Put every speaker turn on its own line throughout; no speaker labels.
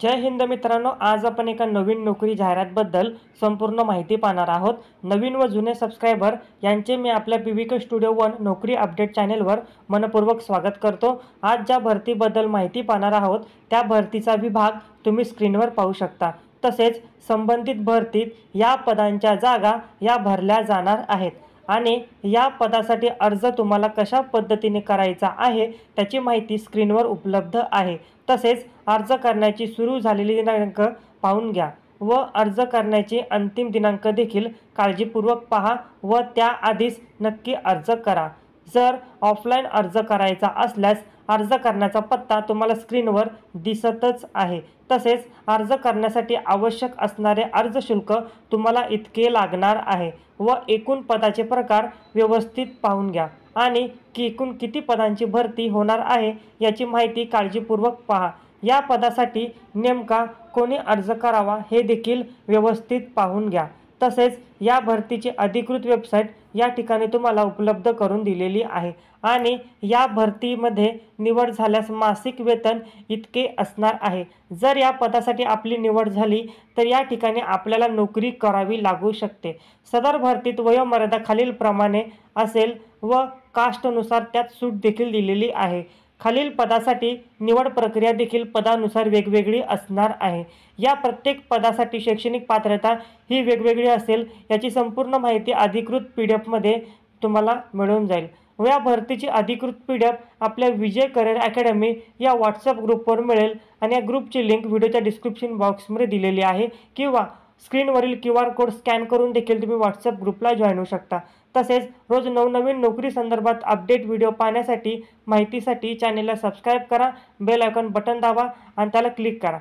जय हिंद मित्रांनो, आज आपण एका नवीन नोकरी जाहिरातबद्दल संपूर्ण माहिती पाहणार आहोत। नवीन व जुने सबस्क्रायबर यांचे मी आपल्या पीव्हीके स्टुडिओ 1 नोकरी अपडेट चॅनलवर मनपूर्वक स्वागत करतो। आज ज्या भरतीबद्दल माहिती पाहणार आहोत त्या भरतीचा विभाग तुम्ही स्क्रीनवर पाहू शकता। तसेच संबंधित भरतीत या पदांच्या जागा या भरल्या जाणार आहेत आणि या पदासाठी अर्ज तुम्हाला कशा पद्धतीने करायचा आहे त्याची माहिती स्क्रीनवर उपलब्ध आहे। तसेच अर्ज करण्याची सुरू झालेली दिनांक पाहून घ्या व अर्ज करण्याची अंतिम दिनांक देखील काळजीपूर्वक पहा व त्याआधीच नक्की अर्ज करा। जर ऑफलाईन अर्ज करायचा असल्यास अर्ज करण्याचा पत्ता तुम्हाला स्क्रीनवर दिसतच आहे। तसेच अर्ज करण्यासाठी आवश्यक असणारे अर्ज शुल्क तुम्हाला इतके लागणार आहे व एकूण पदाचे प्रकार व्यवस्थित पाहून घ्या आणि एकूण किती पदांची भरती होणार आहे याची माहिती काळजीपूर्वक पहा। या पदासाठी नेमका कोणी अर्ज करावा हे देखील व्यवस्थित पाहून घ्या। तसेच या भरतीची अधिकृत वेबसाईट या ठिकाणी तुम्हाला उपलब्ध करून दिलेली आहे आणि या भरतीमध्ये निवड झाल्यास मासिक वेतन इतके असणार आहे। जर या पदासाठी आपली निवड झाली तर या ठिकाणी आपल्याला नोकरी करावी लागू शकते। सदर भरतीत वयोमर्यादा खालीलप्रमाणे असेल व कास्टनुसार त्यात सूट देखील दिलेली आहे। खालील पदासाठी निवड प्रक्रिया देखील पदानुसार वेगवेगळी असणार आहे। या प्रत्येक पदासाठी शैक्षणिक पात्रता ही वेगवेगळी असेल याची संपूर्ण माहिती अधिकृत PDF मध्ये तुम्हाला मिळून जाईल व या भरतीची अधिकृत PDF आपल्या विजय करिअर अकॅडमी या WhatsApp ग्रुपवर मिळेल आणि या ग्रुपची लिंक व्हिडिओच्या डिस्क्रिप्शन बॉक्समध्ये दिलेली आहे किंवा स्क्रीनवरील QR कोड स्कॅन करून देखील तुम्ही WhatsApp ग्रुपला जॉईन होऊ शकता। तसेच रोज नवनवीन नोकरी संदर्भात अपडेट व्हिडिओ पाहण्यासाठी माहितीसाठी चॅनलला सबस्क्राईब करा, बेल आयकॉन बटन दाबा आणि त्याला क्लिक करा।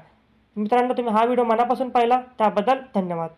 मित्रांनो, तुम्ही हा व्हिडिओ मनापासून पाहिला त्याबद्दल धन्यवाद।